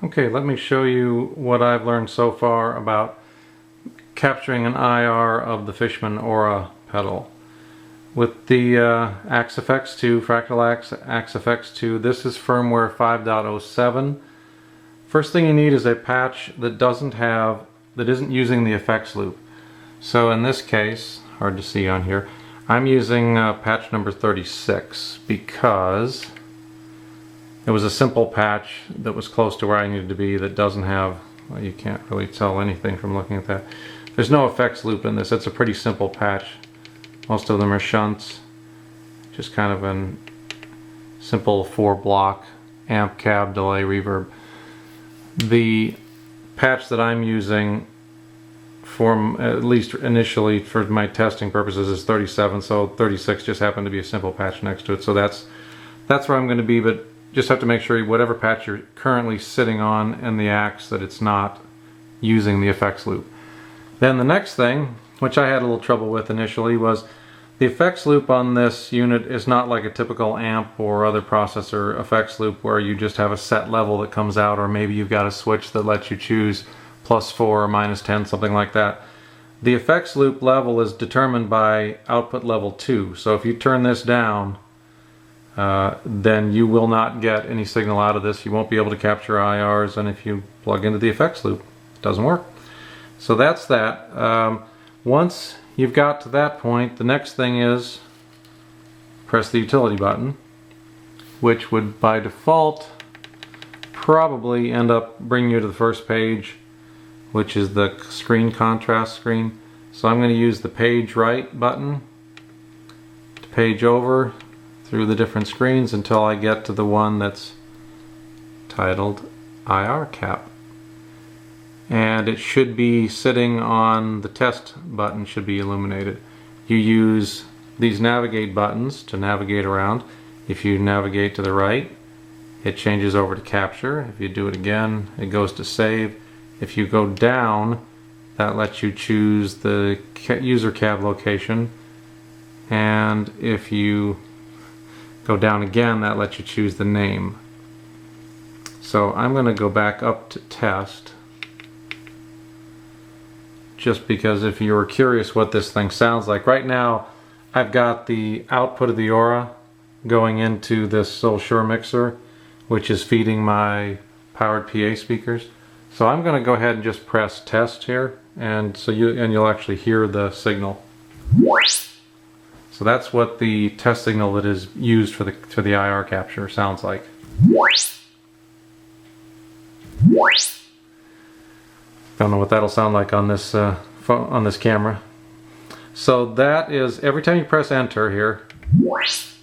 Okay, let me show you what I've learned so far about capturing an IR of the Fishman Aura pedal. With the Axe FX2, Fractal Axe FX2, this is firmware 5.07. First thing you need is a patch that isn't using the effects loop. So in this case, hard to see on here, I'm using patch number 36 because it was a simple patch that was close to where I needed to be that doesn't have, well, you can't really tell anything from looking at that. There's no effects loop in this. It's a pretty simple patch. Most of them are shunts. Just kind of a simple 4-block amp, cab, delay, reverb. The patch that I'm using for, at least initially for my testing purposes, is 37, so 36 just happened to be a simple patch next to it. So that's where I'm going to be, but just have to make sure whatever patch you're currently sitting on in the Axe that it's not using the effects loop. Then the next thing, which I had a little trouble with initially, was the effects loop on this unit is not like a typical amp or other processor effects loop where you just have a set level that comes out, or maybe you've got a switch that lets you choose +4 or -10, something like that. The effects loop level is determined by output level 2. So if you turn this down, then you will not get any signal out of this. You won't be able to capture IRs, and if you plug into the effects loop, it doesn't work. So that's that. Once you've got to that point, the next thing is press the utility button, which would by default probably end up bringing you to the first page, which is the screen contrast screen. So I'm going to use the page right button to page over through the different screens until I get to the one that's titled IR cap. And it should be sitting on the test button, should be illuminated. You use these navigate buttons to navigate around. If you navigate to the right, it changes over to capture. If you do it again, it goes to save. If you go down, that lets you choose the user cab location. And if you go down again, that lets you choose the name. So I'm going to go back up to test, just because if you were curious what this thing sounds like. Right now I've got the output of the Aura going into this little Shure mixer, which is feeding my powered PA speakers. So I'm going to go ahead and just press test here, and you'll actually hear the signal. So that's what the test signal that is used for the IR capture sounds like. Don't know what that'll sound like on this on this camera. So that is, every time you press enter here,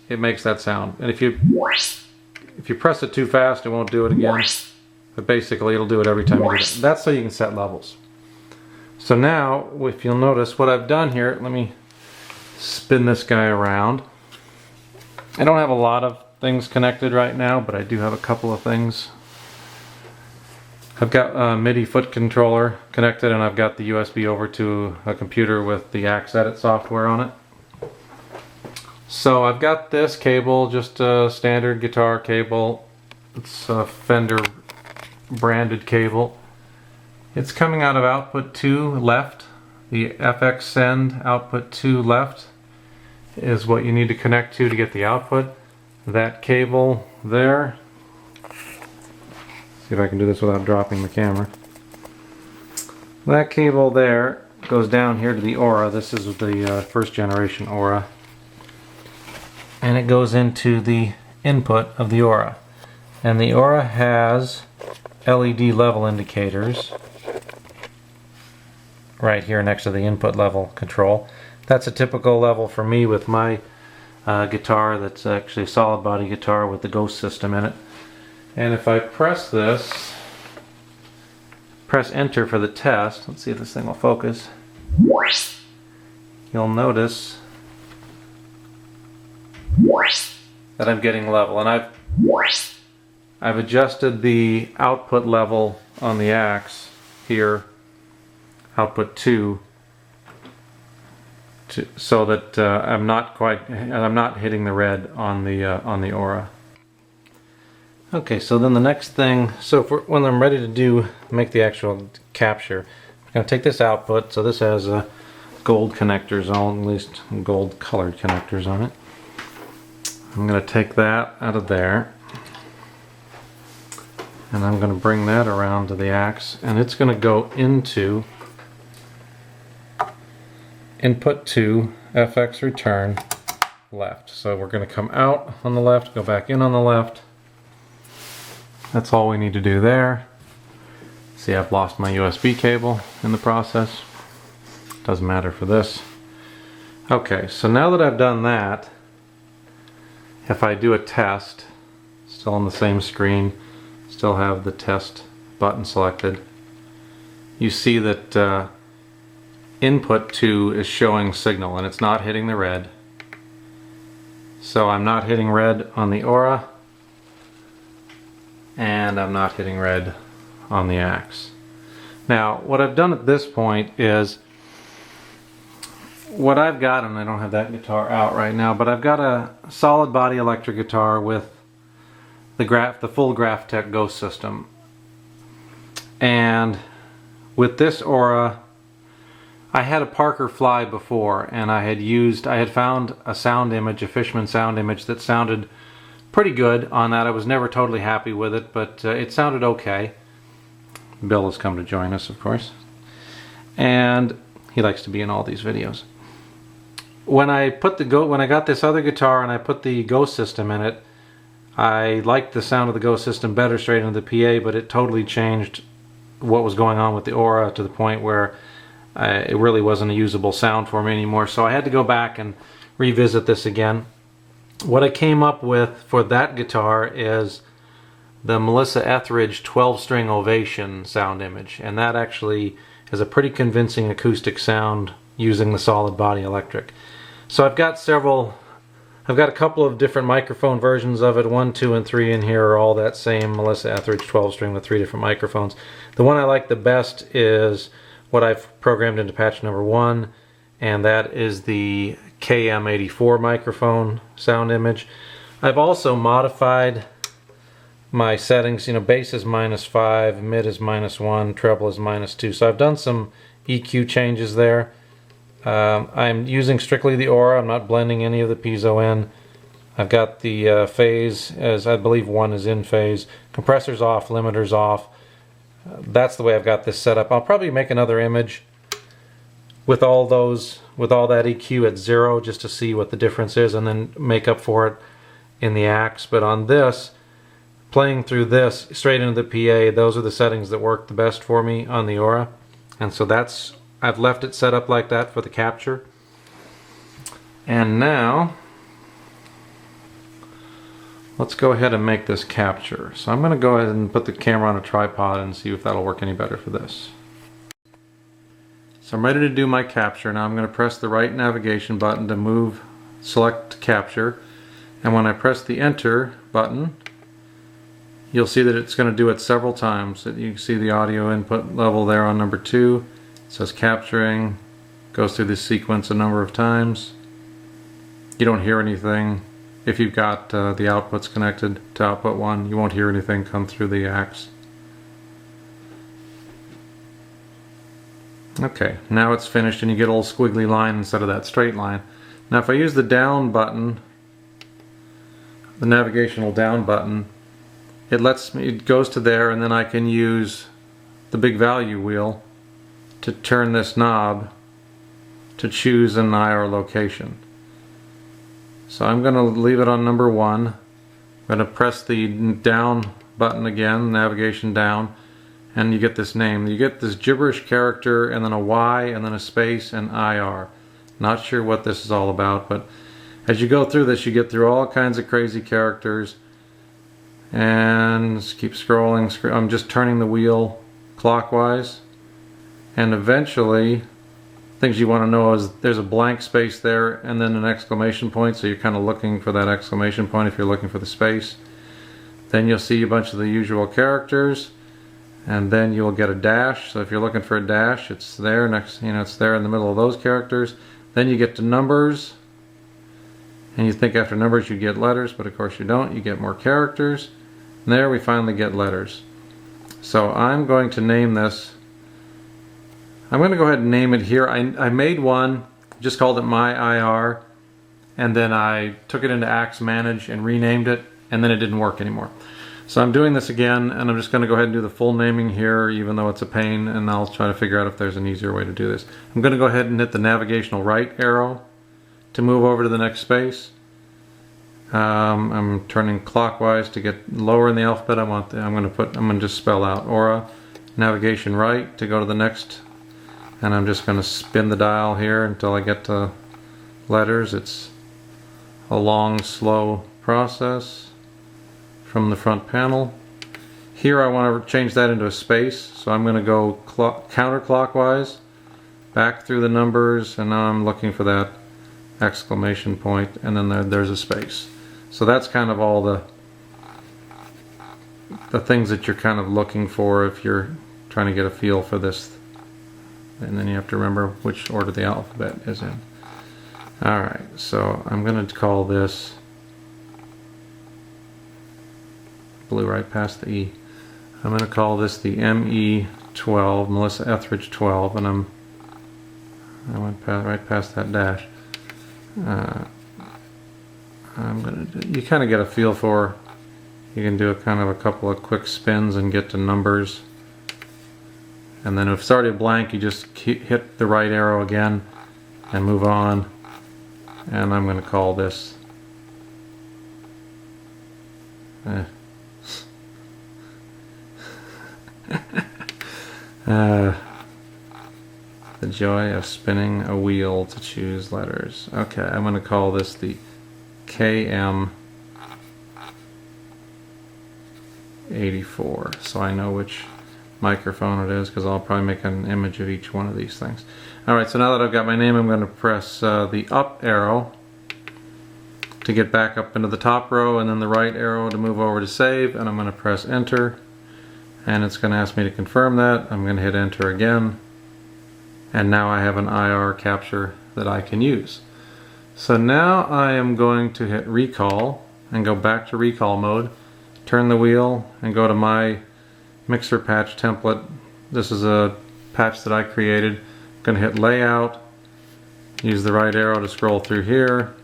it makes that sound. And if you press it too fast, it won't do it again. But basically, it'll do it every time you do it. That's so you can set levels. So now, if you'll notice what I've done here, let me spin this guy around. I don't have a lot of things connected right now, but I do have a couple of things. I've got a MIDI foot controller connected, and I've got the USB over to a computer with the Axe Edit software on it. So I've got this cable, just a standard guitar cable. It's a Fender branded cable. It's coming out of output 2 left. The FX send output 2 left is what you need to connect to get the output. That cable there, see if I can do this without dropping the camera. That cable there goes down here to the Aura. This is the first generation Aura, and it goes into the input of the Aura. And the Aura has LED level indicators right here next to the input level control. That's a typical level for me with my guitar. That's actually a solid body guitar with the Ghost system in it. And if I press this, press enter for the test, let's see if this thing will focus, you'll notice that I'm getting level. And I've adjusted the output level on the Axe here, output 2, so that I'm not hitting the red on the Aura. Okay, so then the next thing, when I'm ready to make the actual capture, I'm going to take this output. So this has gold connectors on, at least gold colored connectors on it. I'm going to take that out of there, and I'm going to bring that around to the axe, and it's going to go into input to FX return left. So we're going to come out on the left, go back in on the left. That's all we need to do there. See, I've lost my USB cable in the process. Doesn't matter for this. Okay, so now that I've done that, if I do a test, still on the same screen, still have the test button selected, you see that input to is showing signal and it's not hitting the red. So I'm not hitting red on the Aura, and I'm not hitting red on the axe. Now what I've done at this point is, what I've got, and I don't have that guitar out right now, but I've got a solid body electric guitar with the full Graphtec Ghost system. And with this Aura, I had a Parker Fly before, and I had found a sound image, a Fishman sound image that sounded pretty good on that. I was never totally happy with it, but it sounded okay. Bill has come to join us, of course, and he likes to be in all these videos. When I got this other guitar and I put the Ghost system in it, I liked the sound of the Ghost system better straight into the PA, but it totally changed what was going on with the Aura to the point where it really wasn't a usable sound for me anymore. So I had to go back and revisit this again. What I came up with for that guitar is the Melissa Etheridge 12-string Ovation sound image, and that actually is a pretty convincing acoustic sound using the solid body electric. So I've got a couple of different microphone versions of it. 1, 2, and 3 in here are all that same Melissa Etheridge 12-string with 3 different microphones. The one I like the best is what I've programmed into patch number 1, and that is the KM84 microphone sound image. I've also modified my settings. Bass is -5, mid is -1, treble is -2. So I've done some EQ changes there. I'm using strictly the Aura. I'm not blending any of the piezo in. I've got the phase as I believe 1 is in phase. Compressor's off, limiter's off. That's the way I've got this set up. I'll probably make another image with all that EQ at 0 just to see what the difference is, and then make up for it in the axe. But on this, playing through this straight into the PA, those are the settings that work the best for me on the Aura, and so I've left it set up like that for the capture. And now let's go ahead and make this capture. So I'm going to go ahead and put the camera on a tripod and see if that'll work any better for this. So I'm ready to do my capture. Now I'm going to press the right navigation button to select capture, and when I press the enter button, you'll see that it's going to do it several times. You can see the audio input level there on number 2. It says capturing, goes through this sequence a number of times. You don't hear anything. If you've got the outputs connected to output 1, you won't hear anything come through the axe. Okay, now it's finished and you get a little squiggly line instead of that straight line. Now if I use the down button, the navigational down button, it goes to there, and then I can use the big value wheel to turn this knob to choose an IR location. So I'm going to leave it on number 1. I'm going to press the down button again, navigation down, and you get this name. You get this gibberish character and then a Y and then a space and IR. Not sure what this is all about, but as you go through this, you get through all kinds of crazy characters. And just keep scrolling. I'm just turning the wheel clockwise, and eventually things you want to know is there's a blank space there and then an exclamation point, so you're kind of looking for that exclamation point if you're looking for the space. Then you'll see a bunch of the usual characters, and then you'll get a dash. So if you're looking for a dash, it's there next, it's there in the middle of those characters. Then you get to numbers, and you think after numbers you get letters, but of course you don't. You get more characters. And there we finally get letters. So I'm going to name this. I'm going to go ahead and name it here. I made one, just called it My IR, and then I took it into Axe Manage and renamed it, and then it didn't work anymore. So I'm doing this again, and I'm just going to go ahead and do the full naming here, even though it's a pain, and I'll try to figure out if there's an easier way to do this. I'm going to go ahead and hit the navigational right arrow to move over to the next space. I'm turning clockwise to get lower in the alphabet. I'm going to just spell out Aura, navigation right to go to the next, and I'm just going to spin the dial here until I get to letters. It's a long, slow process from the front panel. Here I want to change that into a space, so I'm going to go counterclockwise back through the numbers, and now I'm looking for that exclamation point, and then there's a space. So that's kind of all the things that you're kind of looking for if you're trying to get a feel for this. And then you have to remember which order the alphabet is in. Alright, so I'm going to call this, blew right past the E. I'm going to call this the ME12, Melissa Etheridge 12, and I went right past that dash. You kind of get a feel for, you can do a kind of a couple of quick spins and get to numbers. And then if it's already a blank, you just hit the right arrow again and move on. And I'm going to call this the joy of spinning a wheel to choose letters. Okay, I'm going to call this the KM84, so I know which microphone it is, because I'll probably make an image of each one of these things. Alright, so now that I've got my name, I'm going to press the up arrow to get back up into the top row, and then the right arrow to move over to save, and I'm going to press enter, and it's going to ask me to confirm that. I'm going to hit enter again, and now I have an IR capture that I can use. So now I am going to hit recall and go back to recall mode, turn the wheel and go to my mixer patch template. This is a patch that I created. I'm going to hit layout, use the right arrow to scroll through here.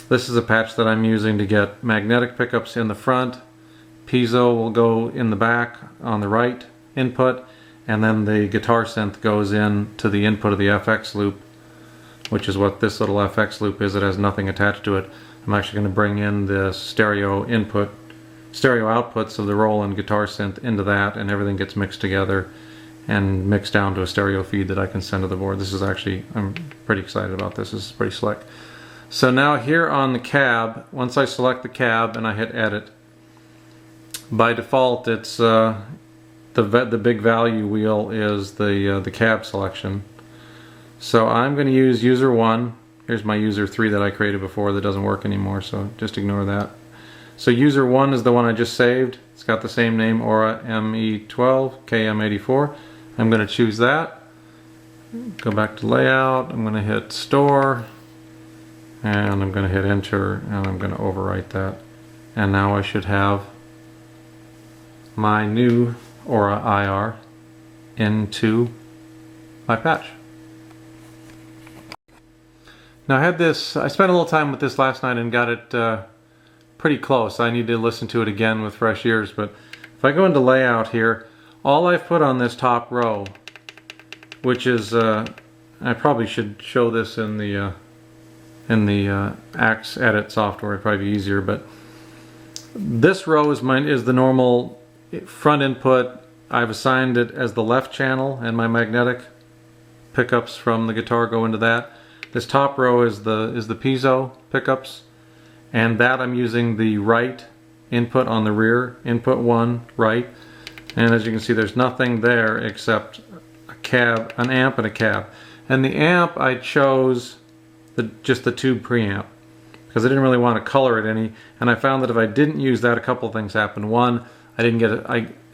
This is a patch that I'm using to get magnetic pickups in the front. Piezo will go in the back on the right input, and then the guitar synth goes in to the input of the FX loop, which is what this little FX loop is. It has nothing attached to it. I'm actually going to bring in the stereo outputs of the Roland guitar synth into that, and everything gets mixed together and mixed down to a stereo feed that I can send to the board. This is actually, I'm pretty excited about this. This is pretty slick. So now here on the cab, once I select the cab and I hit edit, by default it's the big value wheel is the cab selection. So I'm going to use user 1. Here's my user 3 that I created before that doesn't work anymore, so just ignore that. So user 1 is the one I just saved. It's got the same name, Aura ME12 KM84. I'm going to choose that. Go back to layout. I'm going to hit store, and I'm going to hit enter, and I'm going to overwrite that. And now I should have my new Aura IR into my patch. Now I spent a little time with this last night and got it pretty close. I need to listen to it again with fresh ears, but if I go into layout here, all I've put on this top row, which is, I probably should show this in the Axe Edit software, it'd probably be easier, but this row is the normal front input. I've assigned it as the left channel, and my magnetic pickups from the guitar go into that. This top row is the piezo pickups, and that I'm using the right input on the rear, input 1 right, and as you can see there's nothing there except an amp and a cab. And the amp I chose just the tube preamp because I didn't really want to color it any, and I found that if I didn't use that, a couple of things happened. One, I didn't get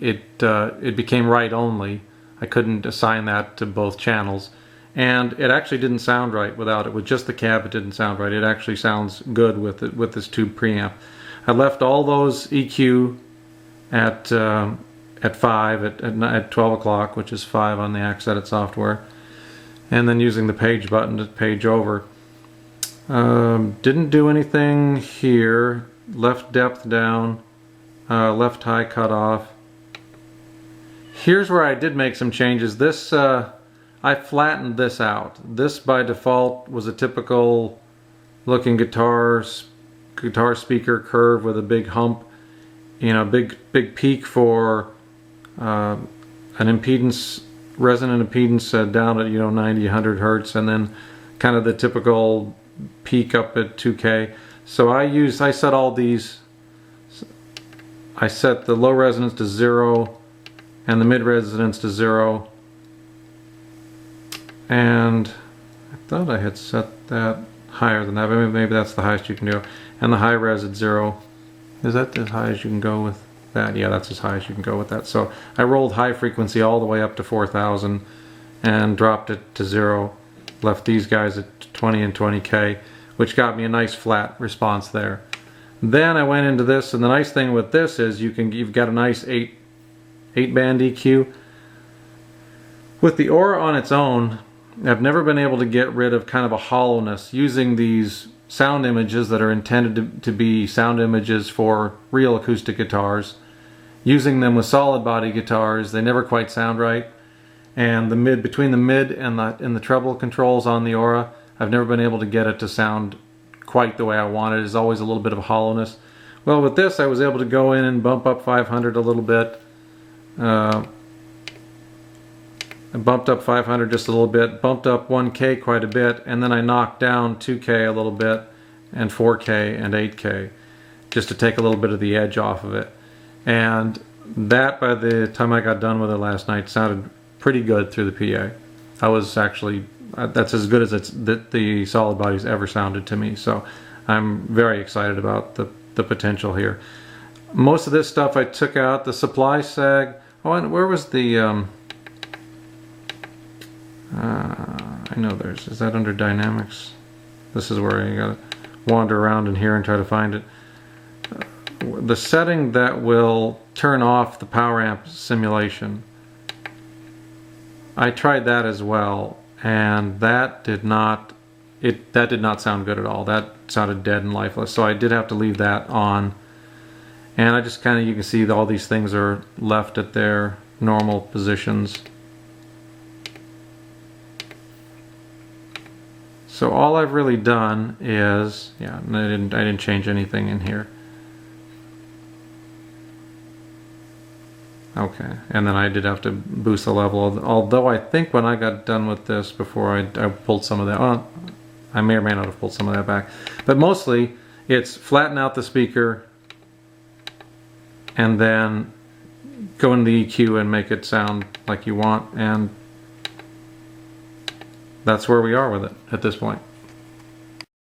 it became right only. I couldn't assign that to both channels. And it actually didn't sound right without it. With just the cab, it didn't sound right. It actually sounds good with this tube preamp. I left all those EQ at 5 at 12 o'clock, which is 5 on the Axe Edit software, and then using the page button to page over. Didn't do anything here. Left depth down, left high cut off. Here's where I did make some changes. This I flattened this out. This by default was a typical looking guitar speaker curve with a big hump, you know, big peak for an impedance, resonant impedance down at 90, 100 hertz, and then kind of the typical peak up at 2K. So I set all these. I set the low resonance to 0 and the mid resonance to 0. And I thought I had set that higher than that, but maybe that's the highest you can do. And the high res at 0. Is that as high as you can go with that? Yeah, that's as high as you can go with that. So I rolled high frequency all the way up to 4,000 and dropped it to 0. Left these guys at 20 and 20K, which got me a nice flat response there. Then I went into this, and the nice thing with this is you've got a nice 8-band EQ. With the Aura on its own, I've never been able to get rid of kind of a hollowness using these sound images that are intended to be sound images for real acoustic guitars. Using them with solid body guitars, they never quite sound right. And between the mid and the treble controls on the Aura, I've never been able to get it to sound quite the way I want it. There's always a little bit of a hollowness. Well, with this I was able to go in and bump up 500 a little bit. I bumped up 500 just a little bit, bumped up 1K quite a bit, and then I knocked down 2K a little bit, and 4K and 8K, just to take a little bit of the edge off of it. And that, by the time I got done with it last night, sounded pretty good through the PA. I was actually, that's as good as the solid body's ever sounded to me, so I'm very excited about the potential here. Most of this stuff I took out. The supply sag, oh, and where was the I know is that under dynamics? This is where you gotta wander around in here and try to find it. The setting that will turn off the power amp simulation, I tried that as well, and that did not sound good at all. That sounded dead and lifeless, so I did have to leave that on. And I just kind of, you can see all these things are left at their normal positions. So all I've really done is, yeah, I didn't change anything in here. Okay, and then I did have to boost the level, although I think when I got done with this before I pulled some of that, well, I may or may not have pulled some of that back. But mostly it's flatten out the speaker and then go into the EQ and make it sound like you want, and that's where we are with it at this point.